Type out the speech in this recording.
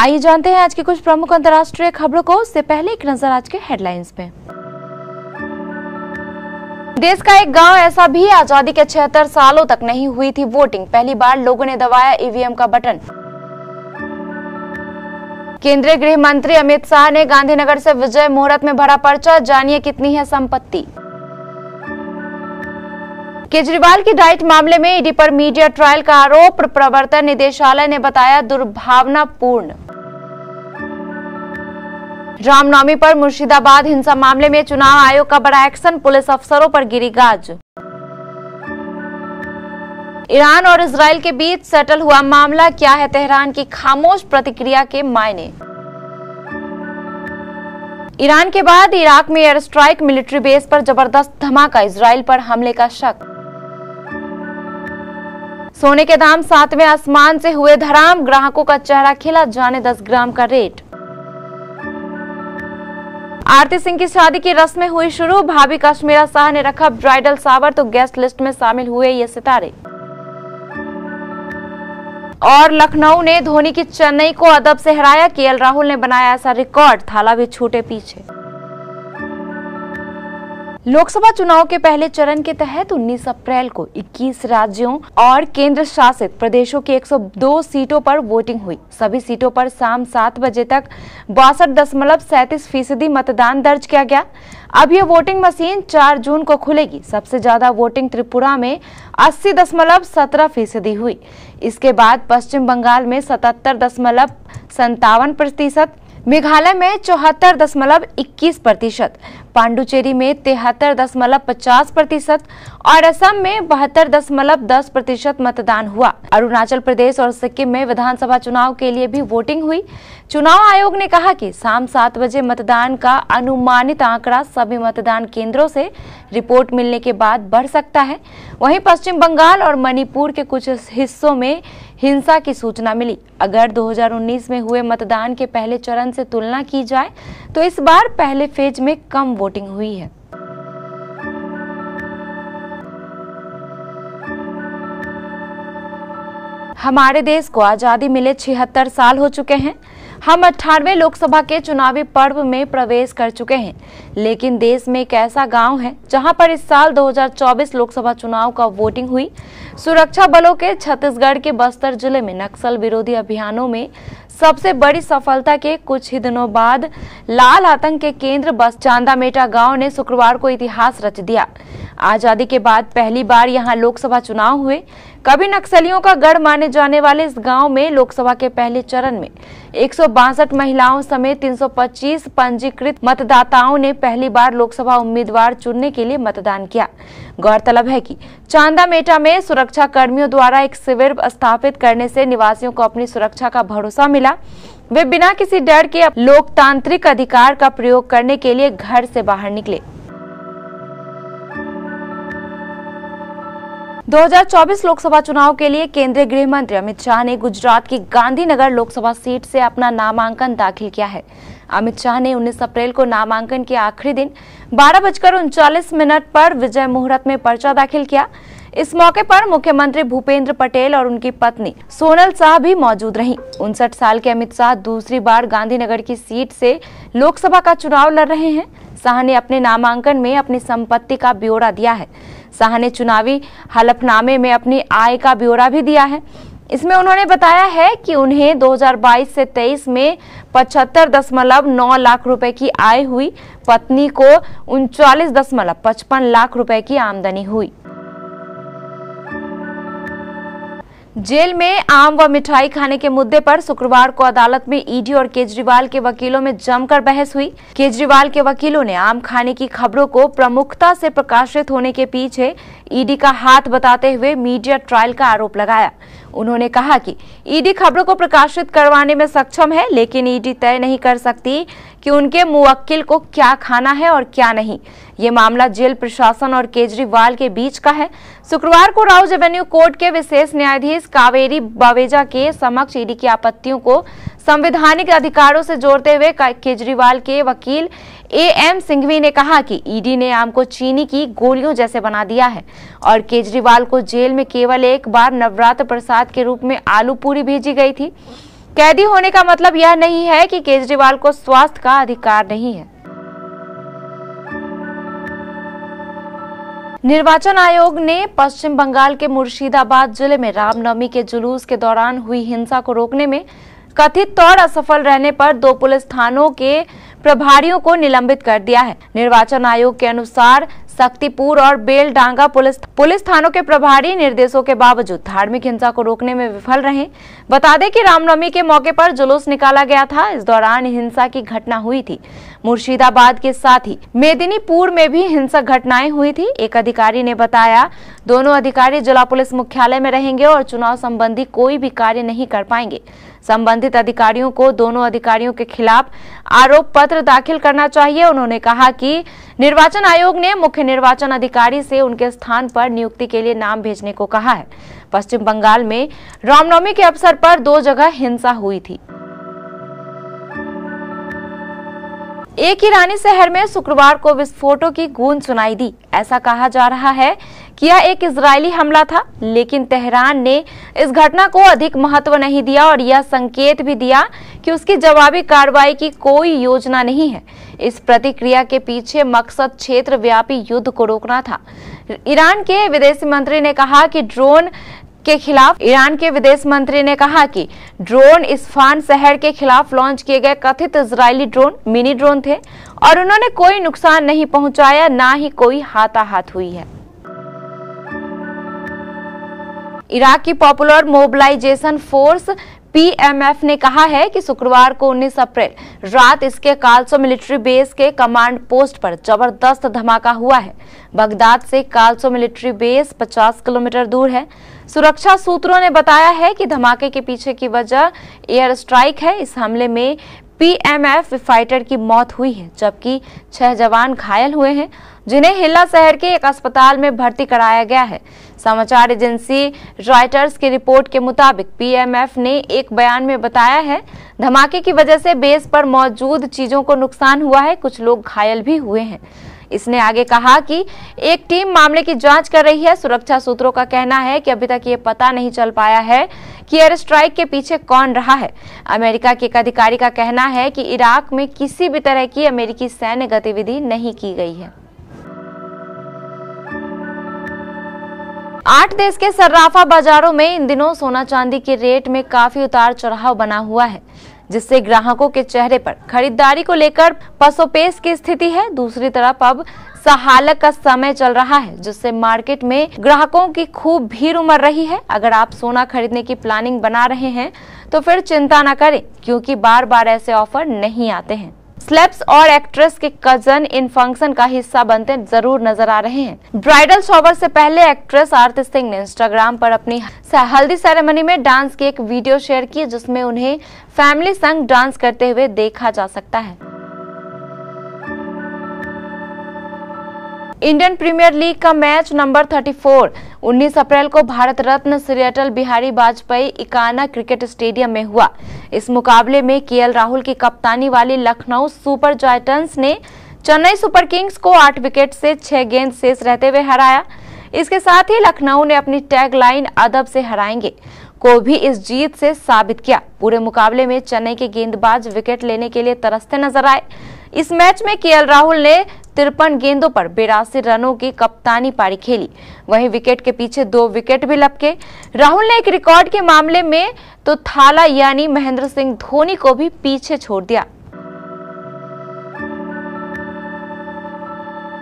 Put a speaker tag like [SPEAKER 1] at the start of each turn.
[SPEAKER 1] आइए जानते हैं आज की कुछ प्रमुख अंतर्राष्ट्रीय खबरों को। उससे पहले एक नजर आज के हेडलाइंस पे। देश का एक गांव ऐसा भी आजादी के 76 सालों तक नहीं हुई थी वोटिंग, पहली बार लोगों ने दबाया ईवीएम का बटन। केंद्रीय गृह मंत्री अमित शाह ने गांधीनगर से विजय मुहूर्त में भरा पर्चा, जानिए कितनी है संपत्ति। केजरीवाल की डाइट मामले में ईडी पर मीडिया ट्रायल का आरोप, प्रवर्तन निदेशालय ने बताया दुर्भावनापूर्ण। रामनवमी पर मुर्शिदाबाद हिंसा मामले में चुनाव आयोग का बड़ा एक्शन, पुलिस अफसरों पर गिरी गाज। ईरान और इजराइल के बीच सेटल हुआ मामला, क्या है तेहरान की खामोश प्रतिक्रिया के मायने। ईरान के बाद इराक में एयर स्ट्राइक, मिलिट्री बेस पर जबरदस्त धमाका, इजराइल पर हमले का शक। सोने के दाम 7वें आसमान से हुए धराम, ग्राहकों का चेहरा खिला, जाने 10 ग्राम का रेट। आरती सिंह की शादी की रस्में हुई शुरू, भाभी कश्मीरा शाह ने रखा ब्राइडल सावर, तो गेस्ट लिस्ट में शामिल हुए ये सितारे। और लखनऊ ने धोनी की चेन्नई को अदब से हराया, केएल राहुल ने बनाया ऐसा रिकॉर्ड, थाला भी छूटे पीछे। लोकसभा चुनाव के पहले चरण के तहत 19 अप्रैल को 21 राज्यों और केंद्र शासित प्रदेशों की 102 सीटों पर वोटिंग हुई। सभी सीटों पर शाम 7 बजे तक 62.37% मतदान दर्ज किया गया। अब यह वोटिंग मशीन 4 जून को खुलेगी। सबसे ज्यादा वोटिंग त्रिपुरा में 80.17% हुई। इसके बाद पश्चिम बंगाल में 77.57%, मेघालय में 74.21%, पांडुचेरी में 73.50% और असम में 72.10% मतदान हुआ। अरुणाचल प्रदेश और सिक्किम में विधानसभा चुनाव के लिए भी वोटिंग हुई। चुनाव आयोग ने कहा कि शाम 7 बजे मतदान का अनुमानित आंकड़ा सभी मतदान केंद्रों से रिपोर्ट मिलने के बाद बढ़ सकता है। वहीं पश्चिम बंगाल और मणिपुर के कुछ हिस्सों में हिंसा की सूचना मिली। अगर 2019 में हुए मतदान के पहले चरण से तुलना की जाए तो इस बार पहले फेज में कम वोटिंग हुई है। हमारे देश को आजादी मिले 76 साल हो चुके हैं। हम 98वें लोकसभा के चुनावी पर्व में प्रवेश कर चुके हैं, लेकिन देश में एक ऐसा गांव है जहां पर इस साल 2024 लोकसभा चुनाव का वोटिंग हुई। सुरक्षा बलों के छत्तीसगढ़ के बस्तर जिले में नक्सल विरोधी अभियानों में सबसे बड़ी सफलता के कुछ ही दिनों बाद लाल आतंक के केंद्र बस चांदामेटा गांव ने शुक्रवार को इतिहास रच दिया। आजादी के बाद पहली बार यहां लोकसभा चुनाव हुए। कभी नक्सलियों का गढ़ माने जाने वाले इस गांव में लोकसभा के पहले चरण में 162 महिलाओं समेत 325 पंजीकृत मतदाताओं ने पहली बार लोकसभा उम्मीदवार चुनने के लिए मतदान किया। गौरतलब है कि चांदामेटा में सुरक्षा कर्मियों द्वारा एक शिविर स्थापित करने से निवासियों को अपनी सुरक्षा का भरोसा मिला। वे बिना किसी डर के लोकतांत्रिक अधिकार का प्रयोग करने के लिए घर से बाहर निकले। 2024 लोकसभा चुनाव के लिए केंद्रीय गृह मंत्री अमित शाह ने गुजरात की गांधीनगर लोकसभा सीट से अपना नामांकन दाखिल किया है। अमित शाह ने 19 अप्रैल को नामांकन के आखिरी दिन 12:39 पर विजय मुहूर्त में पर्चा दाखिल किया। इस मौके पर मुख्यमंत्री भूपेंद्र पटेल और उनकी पत्नी सोनल शाह भी मौजूद रहीं। 59 साल के अमित शाह दूसरी बार गांधीनगर की सीट से लोकसभा का चुनाव लड़ रहे हैं। शाह ने अपने नामांकन में अपनी संपत्ति का ब्यौरा दिया है। शाह ने चुनावी हलफनामे में अपनी आय का ब्यौरा भी दिया है। इसमें उन्होंने बताया है कि उन्हें 2022 से 23 में 75.9 लाख रुपए की आय हुई। पत्नी को 39.55 लाख रुपए की आमदनी हुई। जेल में आम व मिठाई खाने के मुद्दे पर शुक्रवार को अदालत में ईडी और केजरीवाल के वकीलों में जमकर बहस हुई। केजरीवाल के वकीलों ने आम खाने की खबरों को प्रमुखता से प्रकाशित होने के पीछे ईडी का हाथ बताते हुए मीडिया ट्रायल का आरोप लगाया। उन्होंने कहा कि ईडी खबरों को प्रकाशित करवाने में सक्षम है, लेकिन ईडी तय नहीं कर सकती कि उनके मुवक्किल को क्या खाना है और क्या नहीं। ये मामला जेल प्रशासन और केजरीवाल के बीच का है। शुक्रवार को राउज एवेन्यू कोर्ट के विशेष न्यायाधीश कावेरी बावेजा के समक्ष ईडी की आपत्तियों को संवैधानिक अधिकारों से जोड़ते हुए केजरीवाल के वकील एएम सिंघवी ने कहा कि ईडी ने आम को चीनी की गोलियों जैसे बना दिया है और केजरीवाल को जेल में केवल एक बार नवरात्र प्रसाद के रूप में आलू पूरी भेजी गई थी। कैदी होने का मतलब यह नहीं है कि केजरीवाल को स्वास्थ्य का अधिकार नहीं है। निर्वाचन आयोग ने पश्चिम बंगाल के मुर्शिदाबाद जिले में रामनवमी के जुलूस के दौरान हुई हिंसा को रोकने में कथित तौर असफल रहने पर 2 पुलिस थानों के प्रभारियों को निलंबित कर दिया है। निर्वाचन आयोग के अनुसार शक्तिपुर और बेलडांगा पुलिस थानों के प्रभारी निर्देशों के बावजूद धार्मिक हिंसा को रोकने में विफल रहे। बता दें कि रामनवमी के मौके पर जुलूस निकाला गया था। इस दौरान हिंसा की घटना हुई थी। मुर्शिदाबाद के साथ ही मेदिनीपुर में भी हिंसक घटनाएं हुई थी। एक अधिकारी ने बताया, दोनों अधिकारी जिला पुलिस मुख्यालय में रहेंगे और चुनाव संबंधी कोई भी कार्य नहीं कर पाएंगे। संबंधित अधिकारियों को दोनों अधिकारियों के खिलाफ आरोप पत्र दाखिल करना चाहिए। उन्होंने कहा कि निर्वाचन आयोग ने मुख्य निर्वाचन अधिकारी से उनके स्थान पर नियुक्ति के लिए नाम भेजने को कहा है। पश्चिम बंगाल में रामनवमी के अवसर पर 2 जगह हिंसा हुई थी। एक ईरानी शहर में शुक्रवार को विस्फोटों की गूंज सुनाई दी। ऐसा कहा जा रहा है कि यह एक इजरायली हमला था, लेकिन तेहरान ने इस घटना को अधिक महत्व नहीं दिया और यह संकेत भी दिया कि उसकी जवाबी कार्रवाई की कोई योजना नहीं है। इस प्रतिक्रिया के पीछे मकसद क्षेत्र व्यापी युद्ध को रोकना था। ईरान के विदेश मंत्री ने कहा कि ईरान के विदेश मंत्री ने कहा कि ड्रोन इस्फहान शहर के खिलाफ लॉन्च किए गए कथित इजरायली ड्रोन मिनी ड्रोन थे और उन्होंने कोई नुकसान नहीं पहुंचाया, ना ही कोई हाथाहाथ हुई है। इराक की पॉपुलर मोबिलाइजेशन फोर्स PMF ने कहा है कि शुक्रवार को 19 अप्रैल रात इसके कालसो मिलिट्री बेस के कमांड पोस्ट पर जबरदस्त धमाका हुआ है। बगदाद से कालसो मिलिट्री बेस 50 किलोमीटर दूर है। सुरक्षा सूत्रों ने बताया है कि धमाके के पीछे की वजह एयर स्ट्राइक है। इस हमले में PMF फाइटर की मौत हुई है, जबकि 6 जवान घायल हुए हैं, जिन्हें हिल्ला शहर के एक अस्पताल में भर्ती कराया गया है। समाचार एजेंसी रॉयटर्स की रिपोर्ट के मुताबिक PMF ने एक बयान में बताया है, धमाके की वजह से बेस पर मौजूद चीजों को नुकसान हुआ है, कुछ लोग घायल भी हुए हैं। इसने आगे कहा कि एक टीम मामले की जांच कर रही है। सुरक्षा सूत्रों का कहना है कि अभी तक ये पता नहीं चल पाया है कि एयर स्ट्राइक के पीछे कौन रहा है। अमेरिका के एक अधिकारी का कहना है कि इराक में किसी भी तरह की अमेरिकी सैन्य गतिविधि नहीं की गई है। 8 देश के सर्राफा बाजारों में इन दिनों सोना चांदी के रेट में काफी उतार चढ़ाव बना हुआ है, जिससे ग्राहकों के चेहरे पर खरीदारी को लेकर पसोपेश की स्थिति है। दूसरी तरफ अब सहालक का समय चल रहा है, जिससे मार्केट में ग्राहकों की खूब भीड़ उमड़ रही है। अगर आप सोना खरीदने की प्लानिंग बना रहे हैं तो फिर चिंता न करें, क्योंकि बार बार ऐसे ऑफर नहीं आते हैं। सेलेब्स और एक्ट्रेस के कजन इन फंक्शन का हिस्सा बनते जरूर नजर आ रहे हैं। ब्राइडल शॉवर से पहले एक्ट्रेस आरती सिंह ने इंस्टाग्राम पर अपनी हल्दी सेरेमनी में डांस की एक वीडियो शेयर की, जिसमें उन्हें फैमिली संग डांस करते हुए देखा जा सकता है। इंडियन प्रीमियर लीग का मैच नंबर 34 19 अप्रैल को भारत रत्न श्री अटल बिहारी वाजपेयी इकाना क्रिकेट स्टेडियम में हुआ। इस मुकाबले में KL राहुल की कप्तानी वाली लखनऊ सुपर जायंट्स ने चेन्नई सुपर किंग्स को 8 विकेट से 6 गेंद शेष रहते हुए हराया। इसके साथ ही लखनऊ ने अपनी टैग लाइन अदब से हराएंगे को भी इस जीत से साबित किया। पूरे मुकाबले में चेन्नई के गेंदबाज विकेट लेने के लिए तरसते नजर आए। इस मैच में KL राहुल ने 53 गेंदों पर 82 रनों की कप्तानी पारी खेली। वहीं विकेट के पीछे 2 विकेट भी लपके। राहुल ने एक रिकॉर्ड के मामले में तो थाला यानी महेंद्र सिंह धोनी को भी पीछे छोड़ दिया।